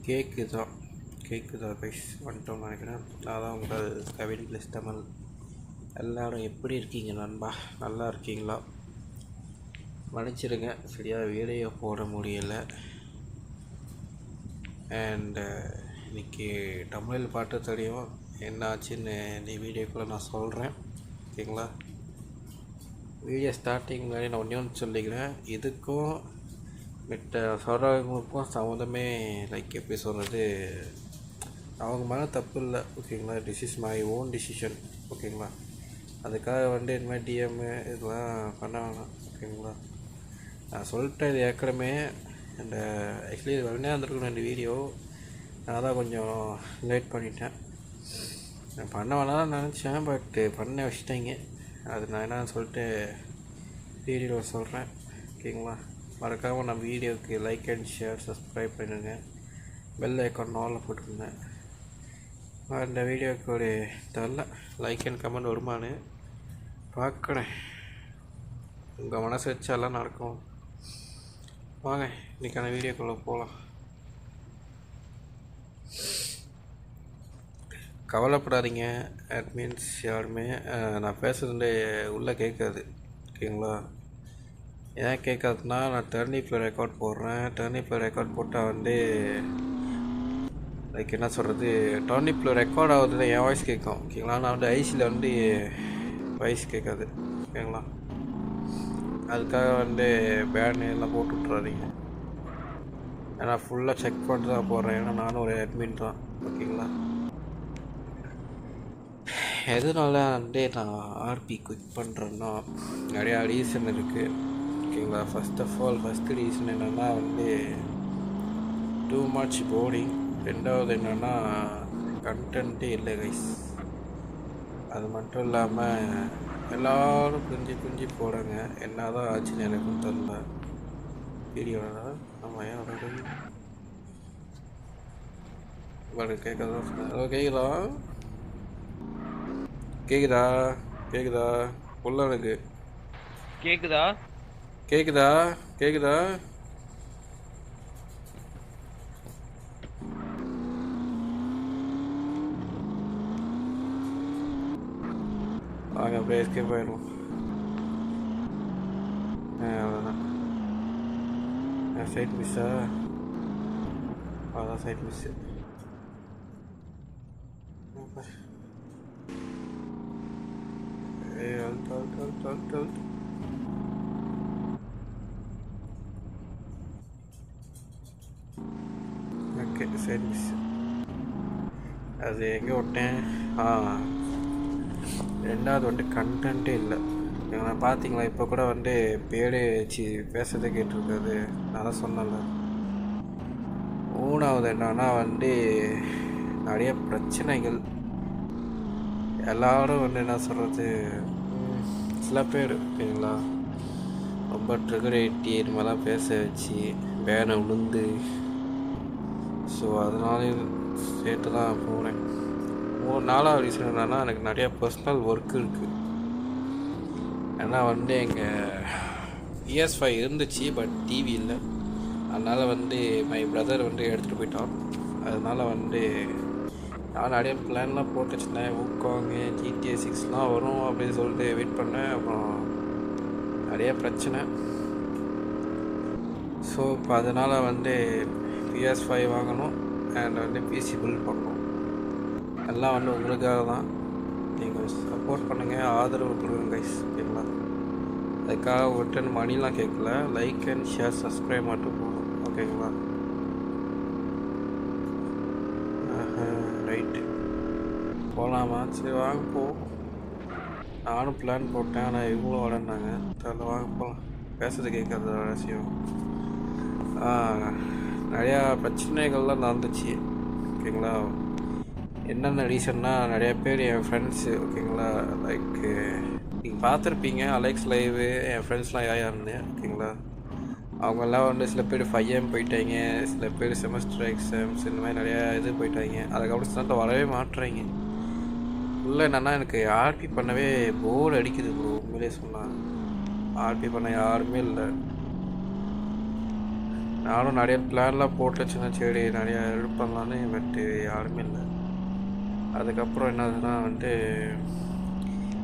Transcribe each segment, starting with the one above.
கேக்குதா கேக்குதா கைஸ் வந்துட்டோம்னு நினைக்கிறேன். நான் தான் உங்கள் கவின் ப்ளஸ் தமிழ். எல்லோரும் எப்படி இருக்கீங்க நண்பா? நல்லா இருக்கீங்களா? மன்னிச்சிடுங்க, சரியாக வீடியோ போட முடியலை. அண்டு இன்றைக்கி தமிழில் பாட்டு தெரியும் என்ன ஆச்சுன்னு இந்த வீடியோக்குள்ளே நான் சொல்கிறேன், ஓகேங்களா? வீடியோ ஸ்டார்டிங் முன்னாடி நான் ஒன்று சொல்லிக்கிறேன். இதுக்கும் மிட்ட சொல்கிறவங்களுக்கும் சம்மந்தமே லைக் எப்படி சொல்கிறது, அவங்க மேலே தப்பு இல்லை, ஓகேங்களா? This is my own decision, ஓகேங்களா? அதுக்காக இந்த மாதிரி டிஎம்மு இதெல்லாம் பண்ண வேணாம், ஓகேங்களா? நான் சொல்லிட்டேன் இது ஏற்கனவே. இந்த ஆக்சுவலி இது வெள்ளனே வந்துருக்கணும் இந்த வீடியோ. நான் தான் கொஞ்சம் லேட் பண்ணிட்டேன். நான் பண்ண வேணாம்னு நினச்சேன், பட்டு பண்ண வச்சுட்டேங்க. அது நான் என்னன்னு சொல்லிட்டு வீடியோவில் சொல்கிறேன், ஓகேங்களா? மறக்காமல் நம்ம வீடியோவுக்கு லைக் அண்ட் ஷேர் சப்ஸ்கிரைப் பண்ணிடுங்க. பெல் ஐக்கான் ஆலில் போட்டுருங்க. இந்த வீடியோவுக்கு ஒரு தெரில லைக் அண்ட் கமெண்ட் வருமானு பார்க்குறேன். உங்கள் மனசு வச்சாலாம் நடக்கும். வாங்க இன்றைக்கான வீடியோக்குள்ளே போகலாம். கவலைப்படாதீங்க அட்மின்ஸ் யாருமே. நான் பேசுகிறது உள்ளே கேட்காது, ஓகேங்களா? ஏன் கேட்காதுன்னா, நான் டர்னிப்பில் ரெக்கார்ட் போடுறேன். டர்னிப்பில் ரெக்கார்ட் போட்டால் லைக் என்ன சொல்கிறது, டர்னிப்பில் ரெக்கார்ட் ஆகுதுன்னா என் வாய்ஸ் கேட்கும், ஓகேங்களா? நான் ஐசியில் வாய்ஸ் கேட்காது, ஓகேங்களா? அதுக்காக பேன் எல்லாம் போட்டு விட்றாதீங்க. ஏன்னா ஃபுல்லாக செக் பண்ணிட்டு தான் போடுறேன். ஏன்னா நானும் ஒரு அட்மின் தான், ஓகேங்களா? எதனால நான் ஆர்பி குவிக் பண்ணுறேன்னா நிறையா ரீசன் இருக்குது, ஓகேங்களா? First of all first reason என்னென்னா டூ மச் போரிங். ரெண்டாவது என்னென்னா கண்டென்ட்டே இல்லை கைஸ். அது மட்டும் இல்லாமல் எல்லோரும் புரிஞ்சு போடுங்க. என்ன தான் ஆச்சுன்னு எனக்கும் தெரியல. வீடியோவில் நம்ம ஏன் கேட்கதான் சொன்னேன். ஹலோ, கேட்குதா உள்ள எனக்கு கேக்குதா? வாங்க அப்படியே எஸ்கேப் ஆயிடுவோம். அவ்வளோதான். சைட் மிஸ்ஸா? அதான் side miss. Okay, side miss. அது எங்கே விட்டேன்? ரெண்டாவது கண்டென்ட்டே இல்லை. நான் பார்த்தீங்களா இப்போ கூட பேடே வச்சு பேசுறதை கேட்டிருக்காது. நான் தான் சொன்னல. மூணாவது என்னன்னா நிறைய பிரச்சனைகள். எல்லோரும் என்ன சொல்கிறது, சில பேர் ஓகேங்களா ரொம்ப ட்ரிகர் ஏட்டி இது மாதிரிலாம் பேச வச்சு பேனை விழுந்து. ஸோ அதனால சேர்த்து தான் போகிறேன். நாலாவது ரீசன் என்னன்னா, எனக்கு நிறையா பர்சனல் ஒர்க் இருக்குது. ஏன்னா எங்கள் PS5 இருந்துச்சு, பட் டிவி இல்லை. அதனால் மை பிரதர் எடுத்துகிட்டு போயிட்டான். அதனால் நான் நிறைய பிளான்லாம் போட்டு வச்சுருந்தேன். ஊக்காங்க GTA 6 வரும் அப்படின்னு சொல்லிட்டு வெயிட் பண்ணேன். அப்புறம் நிறைய பிரச்சனை. ஸோ இப்போ அதனால் PS5 வாங்கணும் அண்ட் PC பில்ட் பண்ணணும். எல்லாம் உங்களுக்காக தான். நீங்கள் சப்போர்ட் பண்ணுங்கள், ஆதரவு கொடுங்க கைஸ், ஓகேங்களா? அதுக்காக ஒருத்தன் மணிலாம் கேட்கல. லைக் அண்ட் ஷேர் சப்ஸ்கிரைப் மட்டும் போகணும், ஓகேங்களா? ரைட்டு, போகலாமா? சரி வாங்க போ. நானும் பிளான் போட்டேன், ஆனால் இவங்களும் வளர்ந்தாங்க. அதில் வாங்க போகலாம். பேசுறது கேட்காத அவசியம். நிறையா பிரச்சனைகள்லாம் நடந்துச்சு, ஓகேங்களா? என்னென்ன ரீசன்னா, நிறைய பேர் என் ஃப்ரெண்ட்ஸு, ஓகேங்களா, லைக் நீங்கள் பார்த்துருப்பீங்க அலெக்ஸ் லைவு. என் ஃப்ரெண்ட்ஸ்லாம் யாருன்னு, ஓகேங்களா? அவங்கெல்லாம் சில பேர் 5am போயிட்டாங்க, சில பேர் செமஸ்டர் எக்ஸாம்ஸ் இந்த மாதிரி நிறையா இது போயிட்டாங்க. அதுக்கப்புறம் சில வரவே மாட்டுறாங்க. இல்லை என்னென்னா, எனக்கு ஆர்பி பண்ணவே போர் அடிக்குது ப்ரோ. உண்மையிலே சொன்னால் ஆர்பி பண்ண யாருமே இல்லை. நானும் நிறைய பிளான்லாம் போட்டு சின்ன சரி நிறையா இது பண்ணலான்னு, பட்டு யாருமே இல்லை. அதுக்கப்புறம் என்னதுன்னா வந்துட்டு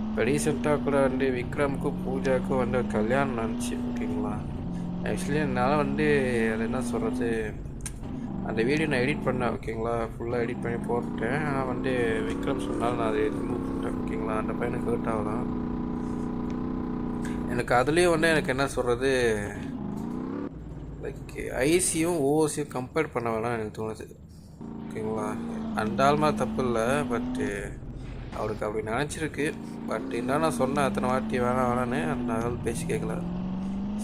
இப்போ ரீசெண்டாக கூட வந்து விக்ரமுக்கும் பூஜாவுக்கும் வந்து ஒரு கல்யாணம் நடந்துச்சு. ஓகேங்களா, ஆக்சுவலி என்னால் வந்து அது என்ன சொல்கிறது, அந்த வீடியோ நான் எடிட் பண்ணேன். ஓகேங்களா, ஃபுல்லாக எடிட் பண்ணி போட்டேன். ஆனால் வந்து விக்ரம் சொன்னாலும் நான் அதை ரிமூவ் பண்ணிட்டேன். ஓகேங்களா, அந்த பையனுக்கு ஹர்ட் ஆகலாம். எனக்கு அதுலேயும் வந்து எனக்கு என்ன சொல்கிறது, லைக் ஐசியும் ஓசியும் கம்பேர் பண்ண வேணாம் எனக்கு தோணுது. ஓகேங்களா, அந்த ஆள்மா தப்பு இல்லை, பட்டு அவருக்கு அப்படி நினச்சிருக்கு. பட் என்ன நான் சொன்னேன் அத்தனை வாட்டி வேணான்னு அந்த ஆள் பேசி கேட்கல.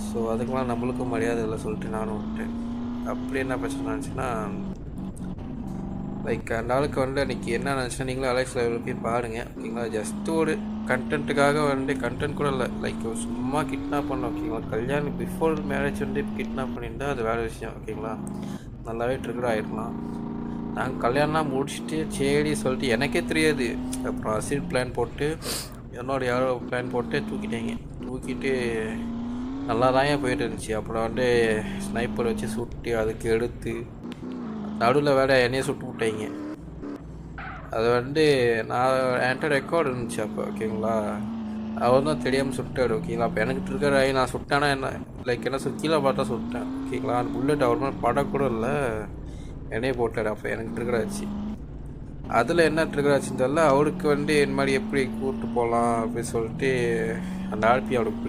ஸோ அதுக்கு மேலே நம்மளுக்கும் மரியாதை இல்லை சொல்லிட்டு நானும் விட்டேன். அப்படி என்ன பிரச்சனை நினச்சுன்னா, லைக் அந்த ஆளுக்கு வந்து அன்றைக்கி என்ன நினச்சுன்னா, நீங்களும் அலைக்ஸ் லெவலில் போய் பாருங்கள். ஓகேங்களா, ஜஸ்ட்டு ஒரு கண்டென்ட்டுக்காக வந்து கண்டென்ட் கூட இல்லை, லைக் சும்மா கிட்னாப் பண்ணோம். ஓகேங்களா, கல்யாணம் பிஃபோர் மேரேஜ் வந்து கிட்னாப் பண்ணியிருந்தா அது வேறு விஷயம். ஓகேங்களா, நல்லாவே ட்ரிகர் ஆகிருக்கலாம். நாங்கள் கல்யாணம் முடிச்சுட்டு சரி சொல்லிட்டு எனக்கே தெரியாது. அப்புறம் அசிட் பிளான் போட்டு என்னோட யாரோ பிளான் போட்டு தூக்கிட்டு நல்லா தான் போயிட்டு இருந்துச்சு. அப்புறம் வந்து ஸ்னைப்பர் வச்சு சுட்டு அதுக்கு எடுத்து நடுவில் வேற என்னையே சுட்டு விட்டாங்க. அது வந்து நான் என்கிட்ட ரெக்கார்டு இருந்துச்சு அப்போ. ஓகேங்களா, அவர் தான் தெரியாமல் சுட்டாடு. ஓகேங்களா, அப்போ எனக்கு ட்ரிகர் ஆகி நான் சுட்டேன்னா என்ன, லைக் என்ன கீழே பார்த்தா சுட்டேன். ஓகேங்களா, அந்த புல்லட் அவர் மேலே படக்கூட இல்லை, என்னையே போட்டார். அப்போ எனக்கு ட்ரிகர் ஆச்சு. அதில் என்ன ட்ரிகர் ஆச்சுன்னு தெரியல, அவருக்கு வந்து என் மாதிரி எப்படி கூப்பிட்டு போகலாம் அப்படின்னு சொல்லிட்டு அந்த ஆர்பி அவருக்கு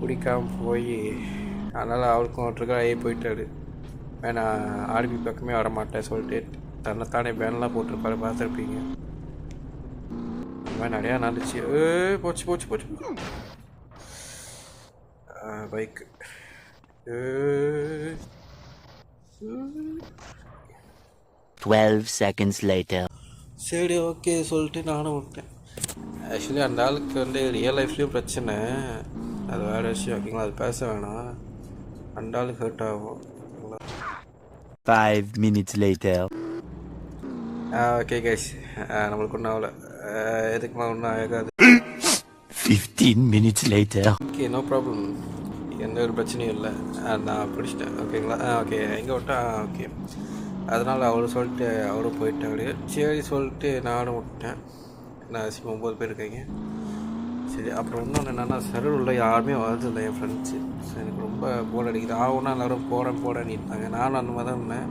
பிடிக்காமல் போய், அதனால் அவருக்கும் ட்ரிகர் ஆகி போயிட்டாரு. நான் ஆர்பி பக்கமே வரமாட்டேன் சொல்லிட்டு தன்னைத்தானே பேனெலாம் போட்டிருப்பாரு, பார்த்துருப்பீங்க. அந்த மாதிரி நிறையா நடந்துச்சு. போச்சு பைக்கு. 12 seconds later. சரி ஓகே சொல்லிட்டு நானும் விட்டேன். ஆக்சுவலி அந்த ஆளுக்கு வந்து ரியல் லைஃப்லேயும் பிரச்சனை, அது வேறு விஷயம். ஓகேங்களா, அது பேச வேணாம். அந்த ஆளுக்கு ஹர்ட் ஆகும். 5 minutes later. ஓகே கைஸ், நம்மளுக்கு ஒன்றும் ஆகலை. எதுக்குமா ஒன்றும் ஆகாது. 15 minutes later. Okay, no problem, எந்த ஒரு பிரச்சனையும் இல்லை. நான் பிடிச்சிட்டேன். ஓகேங்களா, ஓகே எங்கே விட்டா ஓகே. அதனால் அவரும் போயிட்டாரு. சரி சொல்லிட்டு நானும் விட்டேன். நான் 9 பேர் இருக்காங்க. சரி, அப்புறம் இன்னொன்று என்னென்னா, சர்வர் உள்ள யாருமே வரதில்லை என் ஃப்ரெண்ட்ஸு. ஸோ எனக்கு ரொம்ப போர் அடிக்குது. ஆகுனா எல்லோரும் போகிறேன்னு இருப்பாங்க. நானும் அந்த மாதிரி தான் இருந்தேன்.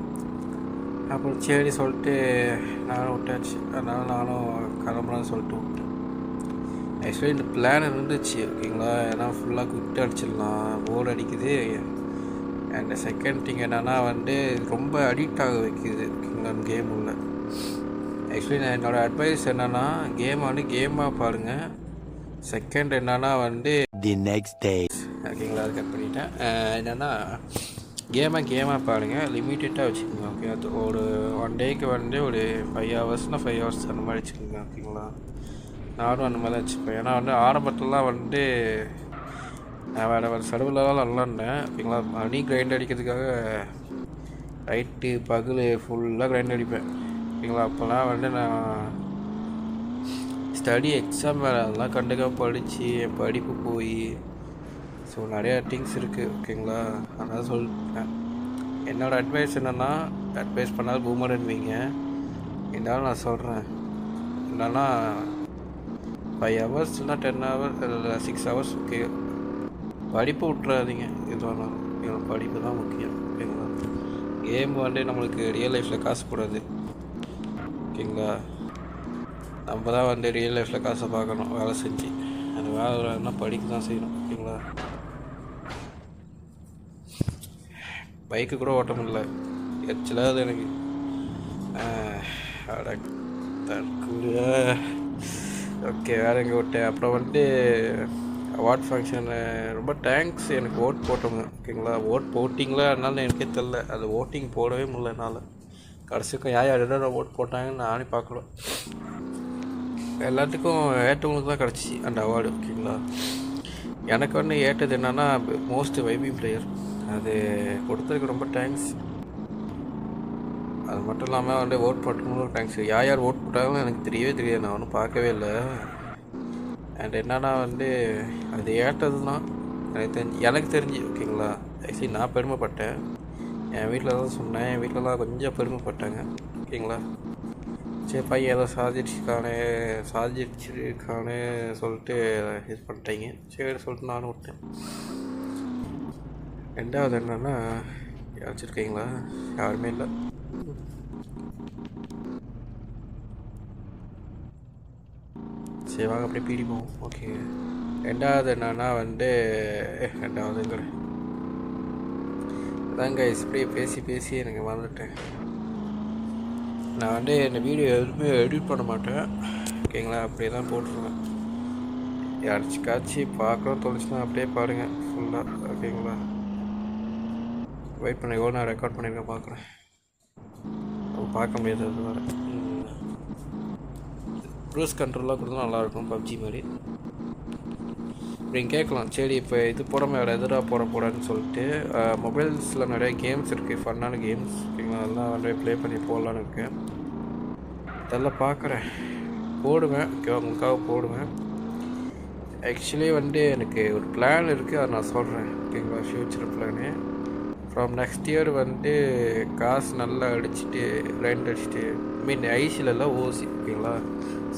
அப்புறம் சரி சொல்லிட்டு நானும் விட்டாச்சு. அதனால் நானும் கிளம்புறான்னு சொல்லிட்டு விட்டேன். ஆக்சுவலி இந்த பிளான் இருந்துச்சு. ஓகேங்களா, ஏன்னா ஃபுல்லாக குவிட் அடிச்சிடலாம், போர் அடிக்குது. அண்ட் செகண்ட் திங் என்னென்னா வந்து ரொம்ப அடிக்ட் ஆக வைக்குது. ஓகேங்களா, அந்த கேம் உள்ள. ஆக்சுவலி நான் என்னோடய அட்வைஸ் என்னென்னா, கேமை வந்து கேமாக பாருங்கள். செகண்ட் என்னென்னா வந்து The next day. ஓகேங்களா, அது கட் பண்ணிட்டேன். என்னென்னா கேமாக பாருங்கள், லிமிட்டடாக வச்சுக்கோங்க. ஓகே, அது ஒரு 1 டேக்கு வந்து ஒரு 5 ஹவர்ஸ்னால் 5 ஹவர்ஸ் அந்த மாதிரி வச்சுக்கோங்க. ஓகேங்களா, நானும் அந்த மாதிரி தான் வச்சுப்பேன். ஏன்னா வந்து ஆரம்பத்துலலாம் வந்து நான் வேறு சர்வலெலாம் விளாண்டேன். ஓகேங்களா, மணி கிரைண்ட் அடிக்கிறதுக்காக நைட்டு பகல் ஃபுல்லாக கிரைண்ட் அடிப்பேன். ஓகேங்களா, அப்போல்லாம் வந்து நான் ஸ்டடி எக்ஸாம் வேறு, அதெல்லாம் கண்டுக்காம படித்து என் படிப்பு போய், ஸோ நிறையா திங்ஸ் இருக்குது. ஓகேங்களா, அதனால் சொல்லிட்டேன். என்னோடய அட்வைஸ் என்னென்னா, அட்வைஸ் பண்ணாலும் பூமரன்வீங்க. இருந்தாலும் நான் சொல்கிறேன் என்னென்னா, 5 ஹவர்ஸ் இல்லைனா 10 ஹவர்ஸ் இல்லை 6 ஹவர்ஸ். ஓகே, படிப்பு விட்டுறாதீங்க. இது வேணாலும் என்னோட படிப்பு தான் முக்கியம். ஓகேங்களா, கேம் வந்து நம்மளுக்கு ரியல் லைஃப்பில் காசு போடாது. ஓகேங்களா, நம்ம தான் வந்து ரியல் லைஃப்பில் காசை பார்க்கணும், வேலை செஞ்சு. அந்த வேலைன்னா படிக்க தான் செய்யணும். ஓகேங்களா, பைக்கு கூட ஓட்ட முடியல, எச்சலாது எனக்கு. ஓகே, வேறு எங்கே விட்டேன். அப்புறம் வந்து அவார்ட் ஃபங்க்ஷனு ரொம்ப தேங்க்ஸ் எனக்கு ஓட் போட்டவங்க. ஓகேங்களா, ஓட் போட்டிங்களா அதனால எனக்கே தெரில. அது ஓட்டிங் போடவே முடியல என்னால். கடைசிக்கும் யார் ஓட் போட்டாங்கன்னு நானே பார்க்கல. எல்லாத்துக்கும் ஏற்றவங்களுக்கு தான் கிடச்சிச்சு அந்த அவார்டு. ஓகேங்களா, எனக்கு வந்து ஏற்றது என்னென்னா மோஸ்ட் வைபிங் பிளேயர். அது கொடுத்ததுக்கு ரொம்ப தேங்க்ஸ். அது மட்டும் இல்லாமல் வந்து ஓட் போட்டவங்களும் தேங்க்ஸ். யார் ஓட் போட்டாலும் எனக்கு தெரியவே தெரியாது, நான் ஒன்றும் பார்க்கவே இல்லை. அண்ட் என்னன்னா வந்து அது ஏற்றது தான். எனக்கு தெரிஞ்சு ஓகேங்களா. ஆக்சுவலி நான் பெருமைப்பட்டேன். என் வீட்டில் தான் சொன்னேன். என் வீட்டிலலாம் கொஞ்சம் பெருமைப்பட்டாங்க ஓகேங்களா. சரி பையன் ஏதோ சாதிச்சிருக்கானு சொல்லிட்டு இது பண்ணிட்டீங்க. சரி சொல்லிட்டு நானும் விட்டேன். ரெண்டாவது என்னென்னா வச்சுருக்கீங்களா? யாருமே இல்லை. சரி வாங்க அப்படியே பிடிப்போம். ஓகே ரெண்டாவது என்னன்னா ரெண்டாவதுங்கிற அதாங்க இப்படியே பேசி எனக்கு வந்துட்டேன். நான் இந்த வீடியோ எதுவுமே எடிட் பண்ண மாட்டேன் ஓகேங்களா. அப்படியே தான் போட்டுருவேன். யாராச்சும் பார்க்கணும் தோணுச்சுன்னா அப்படியே பாருங்கள் ஃபுல்லாக ஓகேங்களா. வெயிட் பண்ண எவ்வளோ நான் ரெக்கார்ட் பண்ணியிருக்கேன் பார்க்குறேன். பார்க்க முடியாது அது வேறு. க்ரூஸ் கண்ட்ரோலாக கொடுத்தா நல்லாயிருக்கும் பப்ஜி மாதிரி. நீங்கள் கேட்கலாம் சரி இப்போ இது போடாமல் வேறு எதிராக போடான்னு சொல்லிட்டு மொபைல்ஸில் நிறைய கேம்ஸ் இருக்குது, ஃபன்னான கேம்ஸ் ஓகேங்களா. அதெல்லாம் நிறைய ப்ளே பண்ணி போடலான்னு இருக்கேன். அதெல்லாம் பார்க்குறேன், போடுவேன் ஓகே, உங்களுக்காக போடுவேன். ஆக்சுவலி எனக்கு ஒரு பிளான் இருக்குது, அதை நான் சொல்கிறேன் ஓகேங்களா. Future plan from next year காசு நல்லா அடிச்சுட்டு ரெண்ட் அடிச்சுட்டு ஐசிலெல்லாம் ஓசி ஓகேங்களா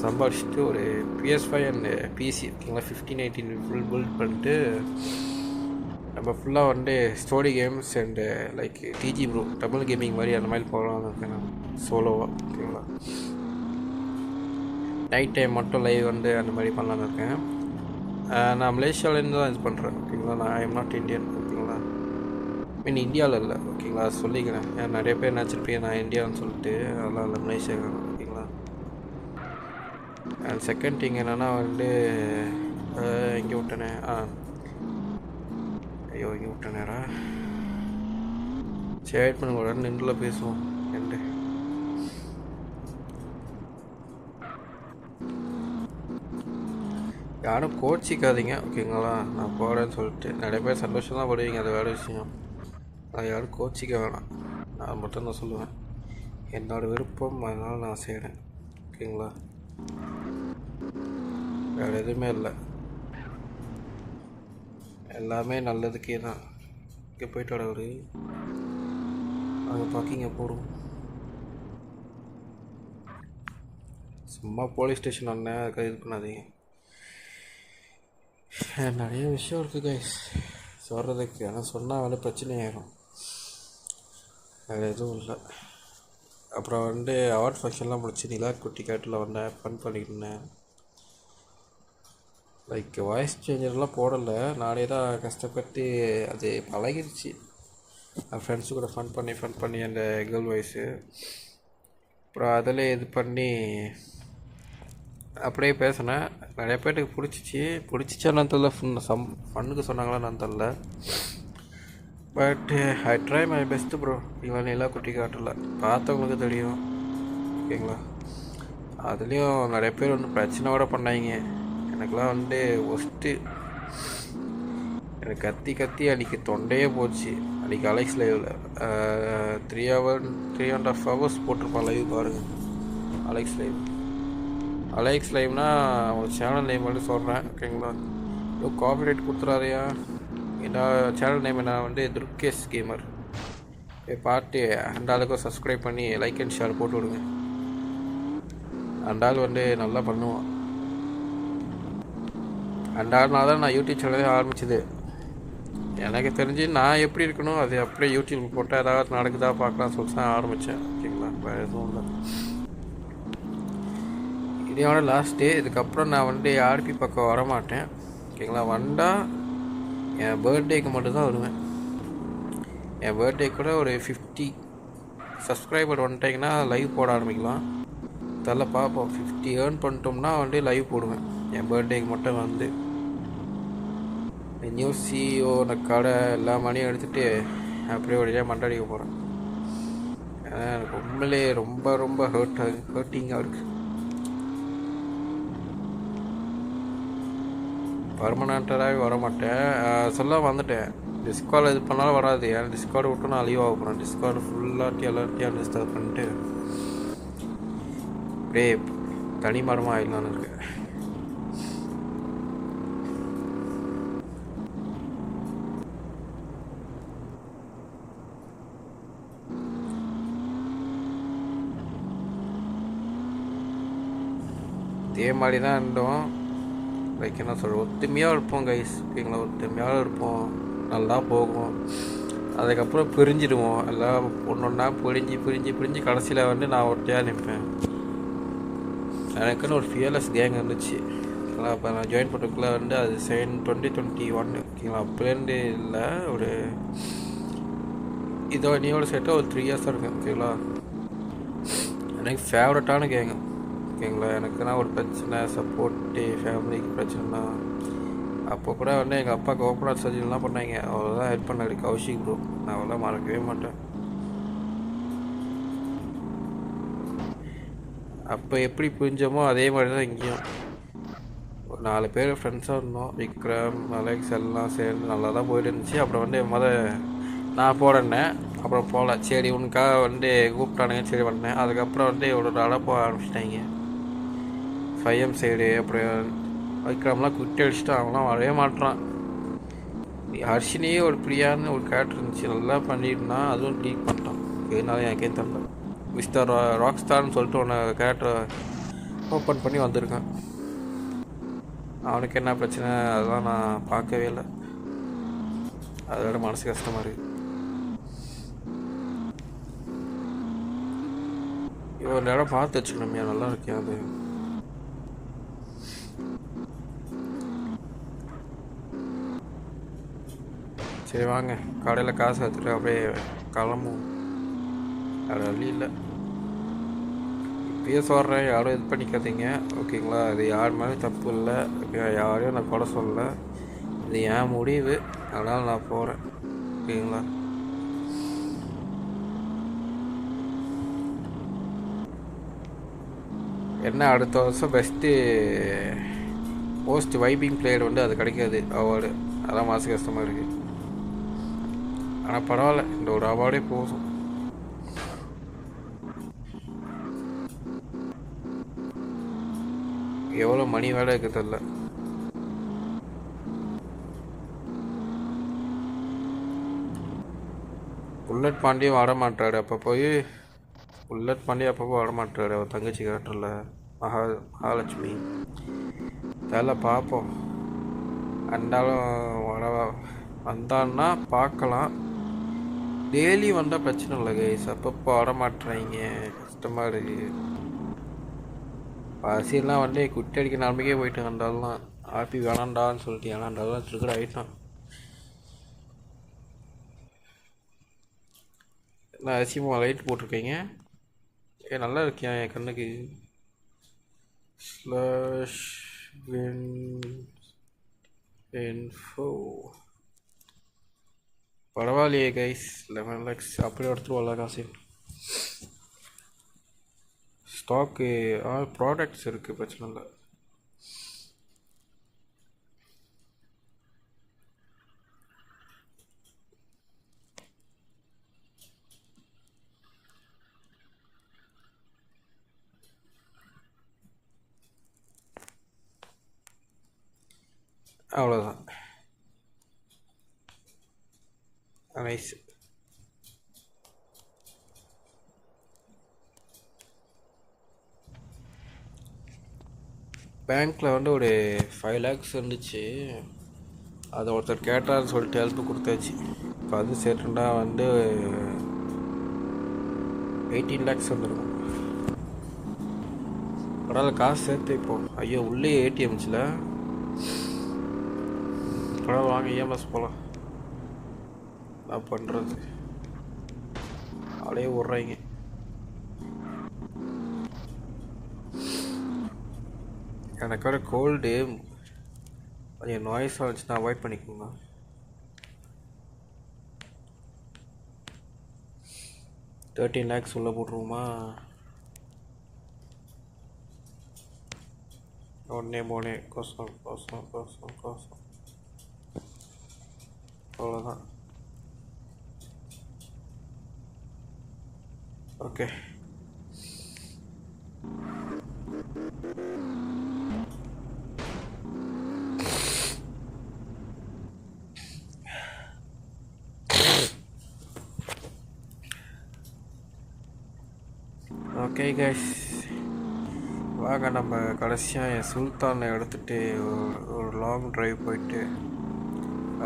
சம்பாதிச்சுட்டு ஒரு PS5 அண்ட் பிசி ஓகேங்களா 1518 ஃபுல் பில்ட் பண்ணிட்டு நம்ம ஃபுல்லாக story games and like DG pro double gaming மாதிரி அந்த மாதிரி போகலான்னு இருக்கேன் நான் சோலோவாக ஓகேங்களா. நைட் டைம் மட்டும் லைவ் அந்த மாதிரி பண்ணலான்னு இருக்கேன். நான் மலேசியாவிலேருந்து தான் இது பண்ணுறேன் ஓகேங்களா. நான் ஐ எம் நாட் இண்டியன் ஓகேங்களா. இந்தியாவில் இல்லை ஓகேங்களா, சொல்லிக்கிறேன். ஏன் நிறைய பேர் நினச்சிருப்பீங்க நான் இந்தியான்னு சொல்லிட்டு, அதெல்லாம் இல்லை, மலேசியா ஓகேங்களா. அண்ட் செகண்ட் திங் என்னென்னா இங்கே விட்டனே ஐயோ இங்கே விட்டனேடா. சரி வெயிட் பண்ணுங்க, ஒரு நின்றுல பேசுவோம் ரெண்டு. யாரும் கோச்சிக்காதீங்க ஓகேங்களா. நான் போகிறேன்னு சொல்லிட்டு நிறைய பேர் சந்தோஷம் தான் படுவீங்க, அது வேறு விஷயம். நான் யாரும் கோச்சிக்க வேணாம், நான் மட்டும் தான் சொல்லுவேன். என்னோடய விருப்பம், அதனால் நான் செய்கிறேன் ஓகேங்களா. வேறு எதுவுமே இல்லை, எல்லாமே நல்லதுக்கே தான். இங்கே போய்ட்டு ஒரு அங்கே பார்க்கிங்க போடுவோம். சும்மா போலீஸ் ஸ்டேஷன் அண்ணன் அதுக்காக இது பண்ணாதீங்க. நிறைய விஷயம் இருக்குது கைஸ் சொல்கிறதுக்கு, ஆனால் சொன்னால் பிரச்சனை ஆயிடும். வேறு எதுவும் இல்லை. அப்புறம் அவார்ட் ஃபங்க்ஷன்லாம் முடிச்சு நிலாக்குட்டி கேட்டில் ஃபன் பண்ணிட்டு இருந்தேன். லைக் வாய்ஸ் சேஞ்சர்லாம் போடலை, நானே தான் கஷ்டப்பட்டு அது பழகிடுச்சு. என் ஃப்ரெண்ட்ஸு கூட ஃபன் பண்ணி அந்த கேர்ள் வாய்ஸு அப்புறம் அதில் இது பண்ணி அப்படியே பேசினேன். நிறைய பேர்ட்டுக்கு பிடிச்சிச்சான்னு தெரில, ஃபன்னுக்கு சொன்னாங்களான்னு தெரில. But I try my best bro. இவன் எல்லாம் குட்டி காட்டல, பார்த்தவங்களுக்கு தெரியும் ஓகேங்களா. அதுலேயும் நிறைய பேர் பிரச்சனை கூட பண்ணாங்க. எனக்கெலாம் ஒஸ்ட்டு, எனக்கு கத்தி அன்றைக்கி தொண்டையே போச்சு. அன்றைக்கி அலெக்ஸ் லைவில் 3.5 hours போட்டிருப்பான் லைவ் பாருங்கள். அலெக்ஸ் லைவ்னா ஒரு சேனல் நேம் மட்டும் சொல்கிறேன் ஓகேங்களா. காப்பிரைட் கொடுத்துறாதையா. என்ன சேனல் நேம் என்ன துர்கேஷ் கேமர். பார்த்து அந்த ஆளுக்கும் சப்ஸ்கிரைப் பண்ணி லைக் அண்ட் ஷேர் போட்டு விடுங்க. அந்த ஆள் நல்லா பண்ணுவான். அந்த ஆள்னால தான் நான் யூடியூப் சேனலே ஆரம்பிச்சது. எனக்கு தெரிஞ்சு நான் எப்படி இருக்கணும் அது அப்படியே யூடியூப் போட்டால் ஏதாவது நடக்குதா பார்க்கலாம் சொல்லிட்டு தான் ஆரம்பித்தேன் ஓகேங்களா. வேறு எதுவும் இல்லை. இதோட லாஸ்ட்டு. இதுக்கப்புறம் நான் ஆர்பி பக்கம் வரமாட்டேன் ஓகேங்களா. வந்தால் என் பர்த்டேக்கு மட்டும்தான் வருவேன். என் பர்த்டே கூட ஒரு 50 சப்ஸ்கிரைபர் வந்துட்டிங்கன்னா லைவ் போட ஆரம்பிக்கலாம். அதெல்லாம் பார்ப்போம். 50 ஏர்ன் பண்ணிட்டோம்னா லைவ் போடுவேன். என் பர்த்டேக்கு மட்டும் நியூ சிஇஓ கடை எல்லா மணியும் எடுத்துகிட்டு அப்படியே வழியாக மண்டாடிக்க போகிறேன். ஏன்னா எனக்கு உண்மையிலே ரொம்ப ஹர்ட்டிங்காக இருக்குது. பர்மனெண்ட்டாகவே வரமாட்டேன், சொல்ல வந்துட்டேன். டிஸ்கார்டு இது பண்ணாலும் வராது. ஏன்னா டிஸ்கார்டு விட்டு நான் லீவ் ஆக போகிறேன். டிஸ்கார்டு ஃபுல்லாக எல்லாத்தையும் அன்இன்ஸ்டால் பண்ணிட்டு அப்படியே தனி மரமாக ஆகிடலான்னு இருக்கு. இதே மாதிரி தான் இருந்தோம். லைக் என்ன சொல்கிற, ஒத்துமையாக இருப்போம் கைஸ். ஓகேங்களா, ஒத்துமையாக இருப்போம், நல்லா போகும். அதுக்கப்புறம் பிரிஞ்சிடுவோம். எல்லாம் ஒன்று ஒன்றா பிரிஞ்சு கடைசியில் வந்து நான் ஒட்டையாக நிற்பேன். எனக்குன்னு ஒரு ஃபியர்லெஸ் கேங் இருந்துச்சு. ஓகேங்களா, அப்போ நான் ஜாயின் பண்ணுறதுக்குள்ளே வந்து அது 2021. ஓகேங்களா, அப்போலேருந்து இல்லை, ஒரு இதோ நீயோட சேர்த்து ஒரு 3 இயர்ஸாக இருக்கேன். ஓகேங்களா, எனக்கு ஃபேவரட்டான கேங்கு. ஓகேங்களா, எனக்குன்னா ஒரு பிரச்சனை, சப்போர்ட்டு, ஃபேமிலிக்கு பிரச்சனைனா அப்போ கூட வந்து எங்கள் அப்பாவுக்கு ஓப்பனாக சர்ஜரிலாம் பண்ணாங்க. அவர் தான் ஹெல்ப் பண்ணாரு, கௌஷிக் ப்ரோ. நான் அவெல்லாம் மறக்கவே மாட்டேன். அப்போ எப்படி புரிஞ்சோமோ அதே மாதிரி தான் இங்கேயும். ஒரு 4 பேர் ஃப்ரெண்ட்ஸாக இருந்தோம். விக்ரம், அலெக்ஸ் எல்லாம் சேர்ந்து நல்லா தான் போயிட்டு இருந்துச்சு. அப்புறம் வந்து நான் போடனேன், அப்புறம் போகல. சரி உனக்காக வந்து கூப்பிட்டானுங்க, சரி பண்ணேன். அதுக்கப்புறம் வந்து ஒரு போக ஆரம்பிச்சிட்டாங்க 5M சைடு. அப்புறம் விக்ரம்லாம் குட்டி அடிச்சுட்டு அவங்களாம் வரவே மாட்டான். ஹர்ஷினியே ஒரு பிரியான்னு ஒரு கேரக்டர் இருந்துச்சு, நல்லா பண்ணியிருந்தான், அதுவும் டீக் பண்ணிட்டான். இதனால எனக்கே தெரியல. மிஸ்டர் ராக் ஸ்டார்னு சொல்லிட்டு ஒன்று கேரக்டரை ஓப்பன் பண்ணி வந்திருக்கான். அவனுக்கு என்ன பிரச்சனை அதெல்லாம் நான் பார்க்கவே இல்லை. அதோட மனசு கஷ்டமாக இருக்குது. ஒரு இடம் பார்த்து வச்சுக்கணுமே, நல்லா இருக்கேன் அது. சரி வாங்க, கடையில் காசு எடுத்துட்டு அப்படியே கிளம்புவோம். அது வழி இல்லை. இப்பயே சொல்கிறேன், யாரும் இது பண்ணிக்காதீங்க. ஓகேங்களா, அது யார் மேலேயும் தப்பு இல்லை. யாரையும் நான் கொலை சொல்லலை. இது என் முடிவு, அதனால் நான் போகிறேன். ஓகேங்களா, என்ன அடுத்த வருஷம் பெஸ்ட்டு மோஸ்ட் வைபிங் பிளேயர் வந்து அது கிடைக்காது, அவார்டு. அதான் மனசு கஷ்டமாக இருக்குது. ஆனால் பரவாயில்ல, இந்த ஒரு அவார்டே போதும். எவ்வளோ மணி வேலை இருக்குது தெரியல. புல்லட் பாண்டியும் வரமாட்டாரு. அப்போ போய் புல்லட் பாண்டியும் அப்பப்போ வரமாட்டாரு. அவர் தங்கச்சி கேரக்டரில் மகாலட்சுமி தெரியல, பார்ப்போம். அண்டாலும் வந்தான்னா பார்க்கலாம். டெய்லி வந்தால் பிரச்சனை இல்லை கைஸ், அப்பப்போ வரமாட்டுறாங்க, கஷ்டமாக இருக்குது. பசியெல்லாம் வந்து குட்டி அடிக்க நம்பிக்கையே போயிட்டு வந்தாலும் ஆப்பி வேணாண்டான்னு சொல்லிட்டு ஏனாண்டாலும் திருக்கட ஆகிட்டான். நான் அரிசியமாக லைட் போட்டிருக்கீங்க, நல்லா இருக்கேன் என் கண்ணுக்கு. ஸ்லாஷ் இன்ஃபோ பரவாயில்லையே கைஸ், 11 lakhs அப்படியே எடுத்துருவோம்ல காசு. ஸ்டாக்கு ஆல் ப்ராடக்ட்ஸ் இருக்குது, பிரச்சனை இல்லை. அவ்வளோதான். நைஸ். பேங்க்கில் வந்து ஒரு 5 lakhs இருந்துச்சு. அதை ஒருத்தர் கேட்டார்னு சொல்லிட்டு ஹெல்ப் கொடுத்தாச்சு. இப்போ அது சேர்த்துட்டா வந்து 18 lakhs வந்துருக்கும். பரவாயில்ல, காசு சேர்த்து இப்போ. ஐயோ, உள்ளே ஏடிஎம்ச்சில். பரவாயில்ல, வாங்க இஎம்எஸ் போகலாம். நான் பண்ணுறது அப்படியே விட்றாங்க. எனக்கு வர கோல்டு கொஞ்சம் நாய்ஸாக இருந்துச்சுன்னா அவாய்ட் பண்ணிக்கோங்க. $13 lakhs உள்ளே போட்டுருவோமா? உடனே போனே கோசம் அவ்வளோதான். ஓகே, ஓகே கைஸ், வாங்க நம்ம கடைசியாக என் சுல்தானை எடுத்துகிட்டு ஒரு லாங் ட்ரைவ் போயிட்டு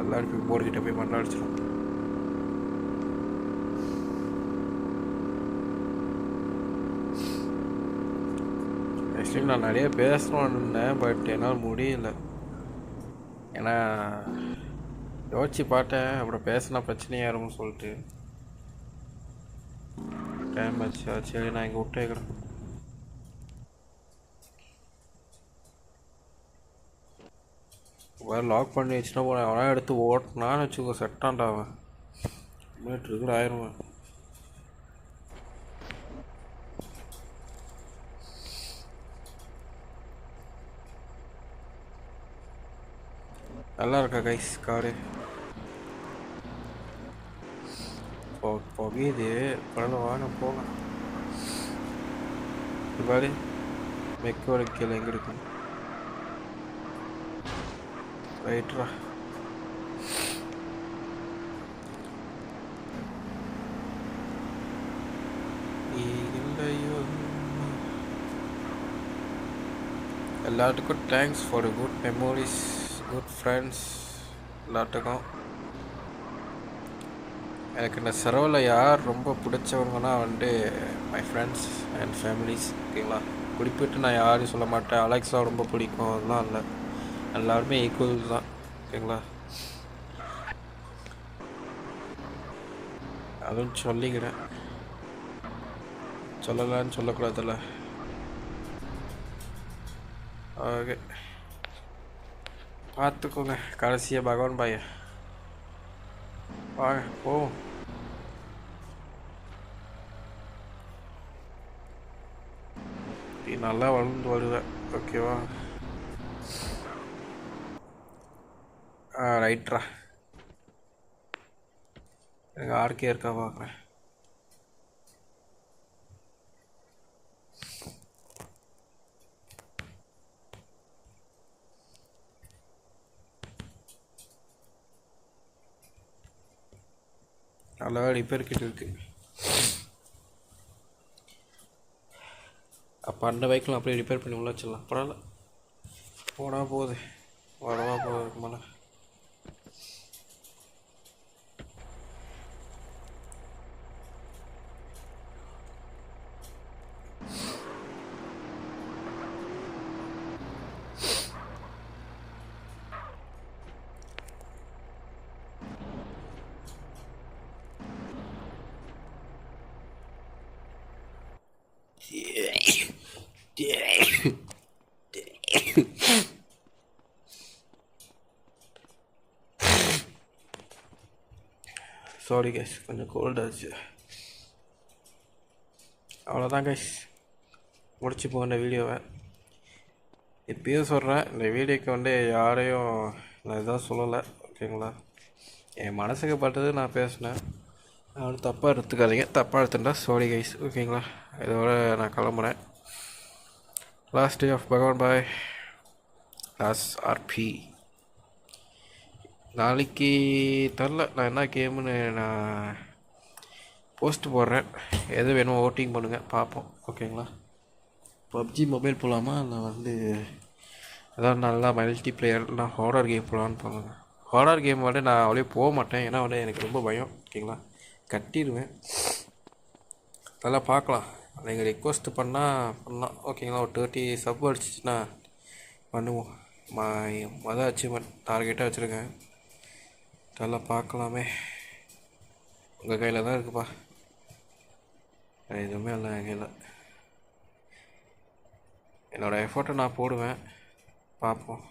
எல்லாரும் போய் போர்கிட்ட போய் மண்ணா அடிச்சிடும். ஆக்சுவலி நான் நிறைய பேசணும்னு இருந்தேன், பட் என்னால் முடியல. ஏன்னா யோசிச்சு பார்த்தேன், அப்புறம் பேசினா பிரச்சனையாக இருக்கும்னு சொல்லிட்டு டைம் ஆச்சு. சரி நான் இங்கே விட்டேக்கிறேன். வேறு லாக் பண்ணி வச்சுனா போனேன். அவனா எடுத்து ஓட்டினான்னு வச்சுக்கோ, செட்டான்டா அவன் மீட்ருக்கு ஆயிடுவேன். நல்லா இருக்கா கைஸ் காரு? புகையுது பரவாயில்ல, வாங்க போகலாம். பாரு மெக்கோட கீழே எங்கே இருக்கு? ரைட்ரா. இல்லையோ எல்லாத்துக்கும் thanks for good memories, good friends எல்லாத்துக்கும். எனக்கு இந்த சர்வரில் யார் ரொம்ப பிடிச்சவங்கன்னா மை ஃப்ரெண்ட்ஸ் அண்ட் ஃபேமிலிஸ். ஓகேங்களா, குறிப்பிட்டு நான் யாரையும் சொல்ல மாட்டேன். அலெக்ஸா ரொம்ப பிடிக்கும் அதெல்லாம் இல்லை, எல்லாருமே ஈக்குவல் தான். ஓகேங்களா, அதுவும் சொல்லிக்கிறேன், சொல்லலான்னு சொல்லக்கூடாதுல்ல. ஓகே பார்த்துக்கோங்க. கடைசியாக பகவான் பாய வாங்க போவோம். நீ நல்லா வளர்ந்து வருவேன், ஓகேவா? ரைட்ரா. எனக்கு ஆர்கே இருக்கா பார்க்குறேன். நல்லா ரிப்பேர் கிட்ட இருக்கு. அப்போ அந்த பைக்கில் அப்படியே ரிப்பேர் பண்ணி உள்ள வச்சிடலாம். பரவாயில்ல, போனால் போகுது, வரவா போகுது மேலே. சாரி கைஸ், கொஞ்சம் கோல்டாச்சு. அவ்வளோதான் கைஸ், முடிச்சு போன வீடியோவை. இப்பயும் சொல்கிறேன், இந்த வீடியோக்கு யாரையும் நான் எதாவது சொல்லலை, ஓகேங்களா? என் மனசுக்கு பட்டது நான் பேசினேன், அவனு தப்பாக எடுத்துக்காதீங்க. தப்பாக எடுத்துட்டா சாரி கைஸ், ஓகேங்களா? இதோட நான் கிளம்புறேன். லாஸ்ட் டே ஆஃப் பகவான் பாய் லாஸ்ட் ஆர்பி. நாளைக்கு தெரில நான் என்ன கேமுன்னு நான் போஸ்ட் போடுறேன். எது வேணுமோ ஓட்டிங் பண்ணுங்கள், பார்ப்போம், ஓகேங்களா? பப்ஜி மொபைல் போகலாமா, இல்லை அதாவது நல்லா மல்டி பிளேயர்னா ஹாரர் கேம் போகலான்னு பாருங்க. ஹாரர் கேம் நான் அவ்வளோ போக மாட்டேன், ஏன்னா எனக்கு ரொம்ப பயம், ஓகேங்களா? கட்டிடுவேன். அதெல்லாம் பார்க்கலாம், நீங்கள் ரிக்வஸ்ட் பண்ணலாம், ஓகேங்களா? ஒரு 30 சப் அடிச்சிச்சுன்னா பண்ணுவோம். மொதல் அச்சீவ்மெண்ட் டார்கெட்டாக வச்சுருக்கேன். அதெல்லாம் பார்க்கலாமே. உங்கள் கையில் தான் இருக்குப்பா, எதுவுமே இல்லை என் கையில். என்னோடய எஃபர்ட்டை நான் போடுவேன், பார்ப்போம்.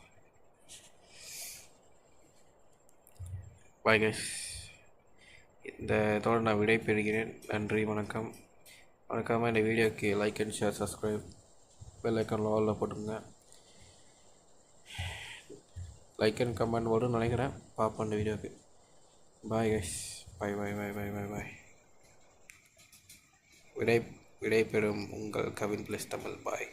பாய் கைஸ், இதோடு நான் விடை பெறுகிறேன். நன்றி, வணக்கம். மறக்காமல் இந்த வீடியோக்கு like and share, subscribe, bell icon ஆலில் போட்டுருங்க. லைக் அண்ட் கமெண்ட் வரும்னு நினைக்கிறேன், பார்ப்போம் இந்த வீடியோக்கு. Bye guys, bye bye bye bye bye bye. விடை பெறும் உங்கள் கவின் ப்ளஸ் தமிழ். பாய்.